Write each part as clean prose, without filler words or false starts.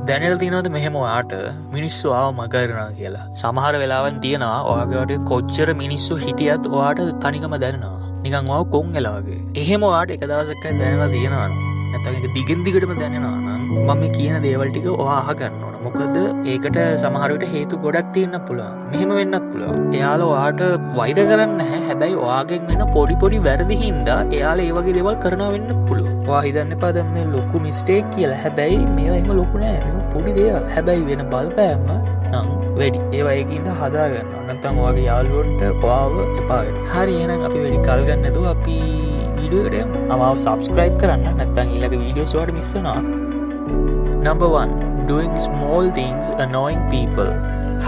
දැනලා තියෙනවද මෙහෙම ඔයාට මිනිස්සු ආව මගහරිනවා කියලා? සමහර වෙලාවන් තියෙනවා ඔයාගේ කොච්චර මිනිස්සු හිටියත් ඔයාට තනිකම දැනෙනවා. නිකන් ඔයාව කොන් වෙලා වගේ. එහෙම ඔයාට එක දවසක් දැනලා තියෙනවා නැත්නම් ඒක දිගින් දිගටම දැනෙනවා නම් මම මේ කියන දේවල් ටික ඔයා අහගන්න ඕන. මොකද ඒකට සමහර විට හේතු ගොඩක් තියෙන්න පුළුවන්. මෙහෙම වෙන්නත් පුළුවන්. එයාලා ඔයාට වෛර කරන්නේ නැහැ. හැබැයි ඔයාගෙන් වෙන පොඩි වැරදි හින්දා එයාලා ඒ වගේ දේවල් කරනවා වෙන්න පුළුවන්. ඔයා හිතන්න එපා දැන් මේ ලොකු මිස්ටේක් කියලා. හැබැයි මේවා එහෙම ලොකු නෑ. මේවා පොඩි දේවල්. හැබැයි වෙන බලපෑම නම් වැඩි. ඒවා ඒකින්ද හදා ගන්නවා. නැත්නම් ඔයාගේ යාළුවන්ට ඔයාව එපා වෙනවා. හරි එහෙනම් අපි වැඩි කල් ගන්න නැතුව අපි වීඩියෝ එකට යමු. අමාව subscribe කරන්න. නැත්නම් ඊළඟ වීඩියෝස් වලට මිස් වෙනවා. Number 1. Doing small things annoying people.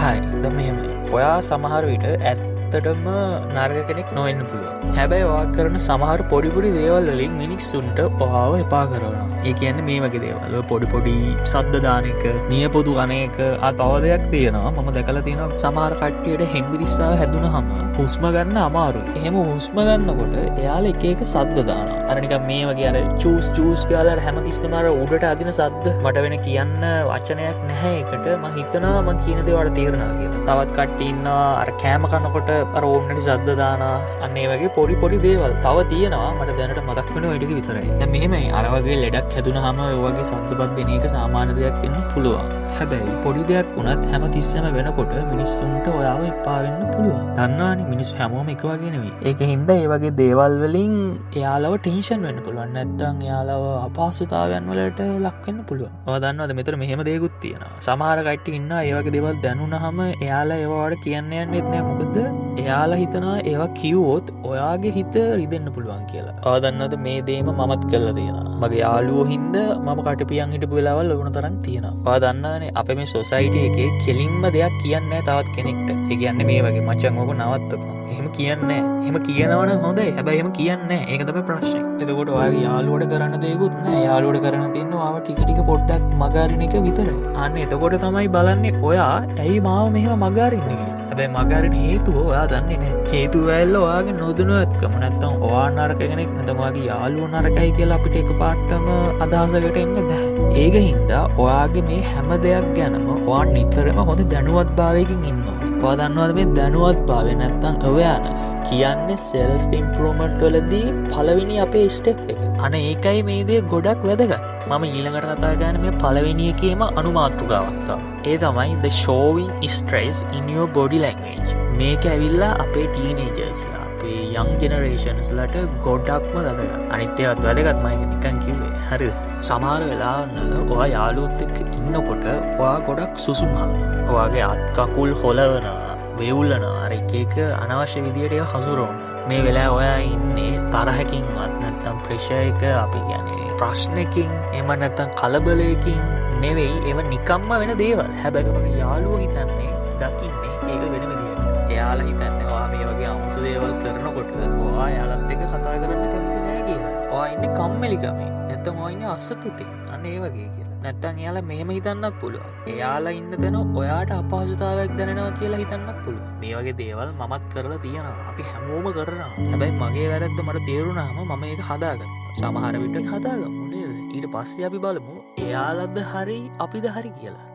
හරි. දැන් මෙහෙම. ඔයා සමහර විට ඇත්තටම නරක කෙනෙක් නොවෙන්න පුළුවන්. හැබැයි ඔයා කරන සමහර පොඩි දේවල් වලින් මිනිස්සුන්ට ඔයාව එපා කරනවා. ඒ කියන්නේ මේ වගේ දේවල්. ඔය පොඩි සද්ද දාන එක, නියපොතු කන එක, තව දෙයක් තියෙනවා. මම දැකලා තියෙනවා සමහර කට්ටියට හෙම්බිරිස්සාව හැදුනහම හුස්ම ගන්න අමාරුයි. එහෙම හුස්ම ගන්නකොට එයාලා එක සද්ද දානවා. අර නිකන් මේ වගේ අර චූස් ගාලා හැමතිස්සෙම අර උඩට අදින සද්ද. මට වෙන කියන්න වචනයක් නැහැ ඒකට. මම හිතනවා මම කියන දේ වලට තේරෙනවා කියලා. තවත් කට්ටිය ඉන්නවා අර කෑම කනකොට අර ඕන්නට සද්ද දානවා. අන්න ඒ වගේ පොඩි දේවල් තව තියෙනවා. මට දැනට මතක් වෙනවා ඒ ටික විතරයි. දැන් මෙහෙමයි අර වගේ ලෙඩක් හැදුනහම ඔය වගේ සද්දපත් දෙන එක සාමාන්‍ය දෙයක් වෙන්න පුළුවන්. හැබැයි පොඩි දෙයක් වුණත් හැමතිස්සෙම වෙනකොට මිනිස්සුන්ට ඔයාව එපා වෙන්න පුළුවන්. දන්නවනේ මිනිස්සු හැමෝම එක වගේ නෙවෙයි. ඒකින්ද ඒ වගේ දේවල් වලින් එයාලව ටෙන්ෂන් වෙන්න පුළුවන්. නැත්නම් එයාලව අපහසුතාවයන් වලට ලක් වෙන්න පුළුවන්. ඔයා දන්නවද මෙතන මෙහෙම දේකුත් තියෙනවා. සමහර කට්ටිය ඉන්නවා ඒ වගේ දේවල් දැනුණාම එයාලා ඒවට කියන්න යන්නෙත් නෑ. මොකද එයාලා හිතනවා ඒවා කිව්වොත් ඔයාගේ හිත රිදෙන්න පුළුවන් කියලා. ඔයා දන්නවද මේ දේම මමත් කරලා තියෙනවා. මගේ යාළුවෝ හින්දා මම කටපියන් හිටපු වෙලාවල් වුණ තරම් තියෙනවා. ඔයා දන්නවනේ අපේ මේ සොසයිටි එකේ කෙලින්ම දෙයක් කියන්නේ නැහැ තවත් කෙනෙක්ට. ඒ කියන්නේ මේ වගේ මචං ඔබ නවත්තපන්. එහෙම කියන්නේ නැහැ. එහෙම කියනවනම් හොඳයි. හැබැයි එහෙම කියන්නේ නැහැ. ඒක තමයි ප්‍රශ්නේ. එතකොට ඔයාගේ යාළුවට කරන්න දෙයක්වත් නැහැ. යාළුවට කරන්න තියෙන්නේ ආව ටික පොඩ්ඩක් මගහරින එක විතරයි. අන්න එතකොට තමයි බලන්නේ ඔයා ඇයි මාව මෙහෙම මගහරින්නේ කියලා. හැබැයි මගහරින හේතුව ඔයා දන්නේ නැහැ. හේතුව ඇවිල්ලා ඔයාගේ නොදැනුවත්කම. නැත්තම් ඔයා නරක කෙනෙක් නැත්නම් ඔයාගේ යාළුවා නරකයි කියලා අපිට එකපාරටම අදහසකට එන්න බෑ. ඒක හින්දා ඔයාගේ මේ හැම දෙයක් ගැනම ඔයා නිතරම හොඳ දැනුවත්භාවයකින් ඉන්න ඕනේ. ඔයා දන්නවද මේ දැනුවත්භාවය නැත්තම් awareness කියන්නේ self improvement වලදී පළවෙනි අපේ step එක. අනේ ඒකයි මේ දේ ගොඩක් වැදගත්. මම ඊළඟට කතා කරන්නේ මේ පළවෙනි එකේම අනුමාතෘකාවක් තමයි. ඒ තමයි the showing stress in your body language. මේක ඇවිල්ලා අපේ teenagersලා අපේ young generations ලට ගොඩක්ම වැදගත්. අනිත් ඒවත් වැදගත් මම නිකන් කිව්වේ. හරිද? සමහර වෙලාවල් ඔයා යාළුවොත් එක්ක ඉන්නකොට ඔයා ගොඩක් සුසුම් හදනවා. ඔයාගේ අත් කකුල් හොලවනවා, වේවුලනවා, අර එක අනවශ්‍ය විදියට ඒවා හසුරවනවා. මේ වෙලාව ඔයා ඉන්නේ තරහකින්වත් නැත්නම් ප්‍රෙෂර් එක අපි කියන්නේ ප්‍රශ්නකින් එහෙම නැත්නම් කලබලයකින් නෙවෙයි. ඒව නිකම්ම වෙන දේවල්. හැබැයි ඔයාගේ යාළුවෝ හිතන්නේ දකින්නේ ඒක වෙන විදියට. එයාලා හිතන්නේ ඔයා මේ වගේ අමුතු දේවල් කරනකොට ඔයා එයාලත් එක්ක කතා කරන්න කැමති නෑ කියලා. ඔයා ඉන්නේ කම්මැලිකමේ. නැත්නම් ඔයා ඉන්නේ අසතුටින්. අන්න ඒ වගේ කියලා. නැත්තම් එයාලා මෙහෙම හිතන්නත් පුළුවන්. එයාලා ඉන්න තැන ඔයාට අපහසුතාවයක් දැනෙනවා කියලා හිතන්නත් පුළුවන්. මේ වගේ දේවල් මමත් කරලා තියෙනවා. අපි හැමෝම කරනවා. හැබැයි මගේ වැරද්ද මට තේරුණාම මම ඒක හදාගත්තා. සමහර විට හදාගමු නේද? ඊට පස්සේ අපි බලමු එයාලද හරි අපිද හරි කියලා.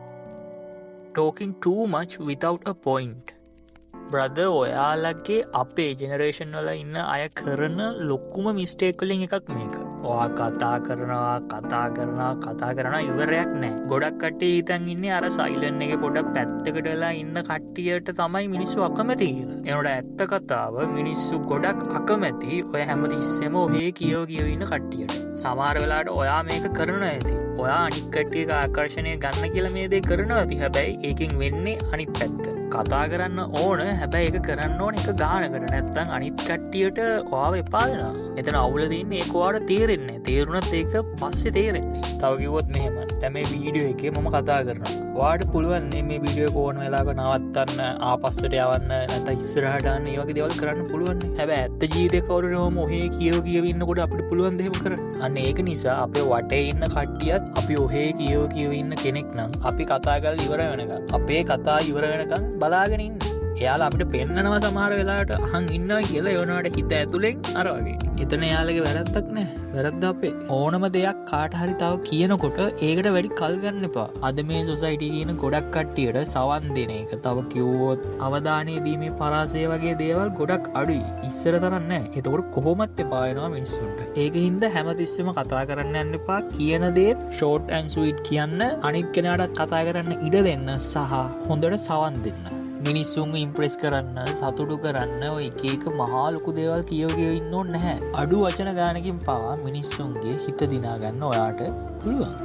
Talking too much without a point. Brother ඔයාලගේ අපේ ජෙනරේෂන් වල ඉන්න අය කරන ලොකුම මිස්ටේක් වලින් එකක් මේක. ඔයා කතා කරනවා ඉවරයක් නැහැ. ගොඩක් කට්ටිය හිතන් ඉන්නේ අර සයිලන්ට් එකේ පොඩක් පැත්තකට වෙලා ඉන්න කට්ටියට තමයි මිනිස්සු අකමැති කියලා. ඒනොට ඇත්ත කතාව මිනිස්සු ගොඩක් අකමැති ඔය හැමතිස්සෙම ඔහේ කියව ඉන්න කට්ටියට. සමහර වෙලාවට ඔයා මේක කරනවා ඇති. ඔයා අනිත් කට්ටියක ආකර්ෂණය ගන්න කියලා මේ දේ කරනවා ඇති. හැබැයි ඒකෙන් වෙන්නේ අනිත් පැත්ත. කතා කරන්න ඕන හැබැයි ඒක කරන්න ඕන එක ගානකට. නැත්නම් අනිත් කට්ටියට ඔයාව එපා වෙනවා. එතන අවුල තියෙන්නේ ඒක ඔයාලට තේරෙන්නේ නැහැ. තේරුණත් ඒක පස්සේ තේරෙන්නේ. තව කිව්වොත් මෙහෙම. දැන් මේ වීඩියෝ එකේ මම කතා කරනවා. ඔයාලට පුළුවන් මේ වීඩියෝ එක ඕන වෙලාවක නවත්තන්න, ආපස්සට යවන්න, නැත්නම් ඉස්සරහට යන්න, මේ වගේ දේවල් කරන්න පුළුවන්. හැබැයි ඇත්ත ජීවිතේ කවුරුරම ඔහේ කියව ඉන්නකොට අපිට පුළුවන් දෙහෙම කරන්න. අන්න ඒක නිසා අපේ වටේ ඉන්න කට්ටියත් අපි ඔහේ කියව ඉන්න කෙනෙක් නම් අපි කතා කරලා ඉවර වෙනකන් අපේ කතා ඉවර වෙනකන් බලාගෙන ඉන්න. එයාලා අපිට පෙන්නනවා සමහර වෙලාවට අහන් ඉන්නවා කියලා ඒවනාට හිත ඇතුලෙන් අර වගේ. එතන එයාලගේ වැරද්දක් නෑ. වැරද්ද අපේ. ඕනම දෙයක් කාට හරි තව කියනකොට ඒකට වැඩි කල් ගන්න එපා. අද මේ සොසයිටි කියන ගොඩක් කට්ටියට සවන් දෙන එක තව කිව්වොත් අවධානය දීමේ පරාසය වගේ දේවල් ගොඩක් අඩුයි. ඉස්සර තරම් නෑ. එතකොට කොහොමත් එපා වෙනවා මිනිස්සුන්ට. ඒකින්ද හැමතිස්සෙම කතා කරන්න යන්න එපා. කියන දේ ෂෝට් ඇන්ඩ් ස්වීට් කියන්න, අනිත් කෙනාට කතා කරන්න ඉඩ දෙන්න සහ හොඳට සවන් දෙන්න. මිනිස්සුන් ඉම්ප්‍රෙස් කරන්න, සතුටු කරන්න ඔය එක එක මහා ලොකු දේවල් කියව ඉන්න ඕනේ නැහැ. අඩු වචන ගානකින් පවා මිනිස්සුන්ගේ හිත දිනා ගන්න ඔයාට පුළුවන්.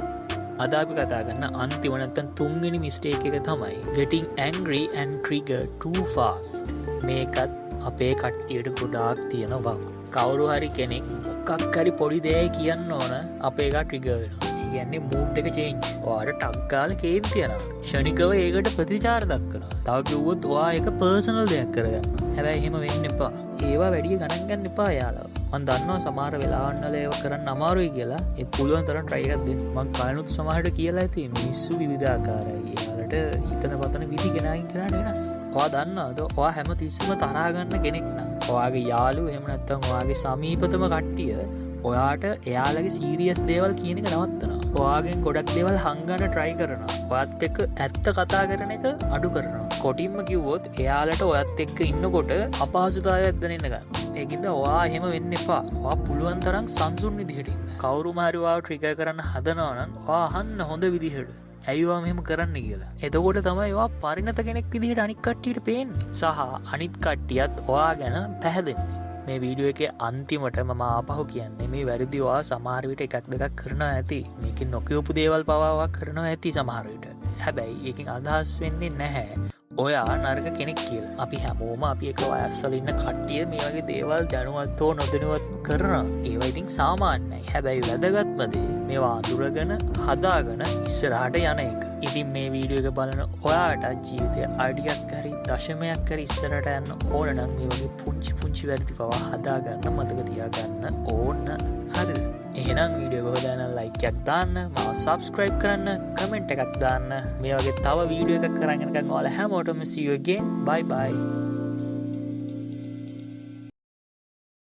අද අපි කතා කරන අන්තිම නැත්තම් තුන්වෙනි මිස්ටේක් එක තමයි getting angry and triggered too fast. මේකත් අපේ කට්ටියට ගොඩාක් තියෙනවා. කවුරු හරි කෙනෙක් මොකක් හරි පොඩි දෙයක් කියන්න ඕන අපේ එක ට්‍රිගර් වෙනවා. ඒ කියන්නේ මූඩ් එක චේන්ජ්. ඔයාට ටක් ගාලා කේන්ති යනවා. ක්ෂණිකව ඒකට ප්‍රතිචාර දක්වනවා. තව කිව්වොත් ඔයා ඒක පර්සනල් දෙයක් කරගන්න. හැබැයි එහෙම වෙන්න එපා. ඒවා වැඩි ගණන් ගන්න එපා යාළුවා. මම දන්නවා සමහර වෙලාවන් වල ඒව කරන්න අමාරුයි කියලා. ඒ පුළුවන් තරම් try එකක් දෙන්න. මම කලිනුත් සමහරට කියලා ඇති මිනිස්සු විවිධාකාරයි. යාළුවට හිතන පතන විදි කෙනාකින් කෙනාට වෙනස්. ඔයා දන්නවද? ඔයා හැම තිස්සෙම තරහා ගන්න කෙනෙක් නම් ඔයාගේ යාළුවෝ එහෙම නැත්නම් ඔයාගේ සමීපතම කට්ටිය ඔයාට එයාලගේ සීරියස් දේවල් කියන එක නවත්තනවා. ඔයාගෙන් ගොඩක් දේවල් හංගන්න try කරනවා. ඔයත් එක්ක ඇත්ත කතා කරන එක අඩු කරනවා. කොටින්ම කිව්වොත් එයාලට ඔයත් එක්ක ඉන්නකොට අපහසුතාවයක් දැනෙන්න ගන්නවා. ඒකින්ද ඔයා එහෙම වෙන්න එපා. ඔයා පුළුවන් තරම් සංසුන් විදිහට ඉන්න. කවුරුම හරි ඔයාව ට්‍රිගර් කරන්න හදනවා නම් ඔයා අහන්න හොඳ විදිහට. ඇයි ඔයා මෙහෙම කරන්න කියලා. එතකොට තමයි ඔයා පරිණත කෙනෙක් විදිහට අනිත් කට්ටියට පේන්නේ. සහ අනිත් කට්ටියත් ඔයා ගැන පැහැදෙන්නේ. මේ වීඩියෝ එකේ අන්තිමට මම ආපහු කියන්නේ මේ වැරදි ඔයා සමහර විට එකක් දෙකක් කරනවා ඇති. මේකෙන් නොකියපු දේවල් පවා කරනවා ඇති සමහර විට. හැබැයි ඒකෙන් අදහස් වෙන්නේ නැහැ ඔයා නරක කෙනෙක් කියලා. අපි හැමෝම අපි එක වයස්වල ඉන්න කට්ටිය මේ වගේ දේවල් දැනුවත් හෝ නොදැනුවත්ව කරනවා. ඒවා ඉතින් සාමාන්‍යයි. හැබැයි වැදගත්ම දේ මේවා අඳුරගෙන හදාගෙන ඉස්සරහට යන එක. ඉතින් මේ වීඩියෝ එක බලන ඔයාට ජීවිතේ අඩියක් හරි දශමයක් හරි ඉස්සරහට යන්න ඕන නම් මේ වගේ පුංචි වැරදි පවා හදාගන්න මතක තියාගන්න ඕන. හරිද? එහෙනම් වීඩියෝ එක හොයලා ලයික් එකක් දාන්න, මාව subscribe කරන්න, comment එකක් දාන්න. මේ වගේ තව වීඩියෝ එකක් කරගෙන යනකම් ඔයාලා හැමෝටම see you again. Bye bye.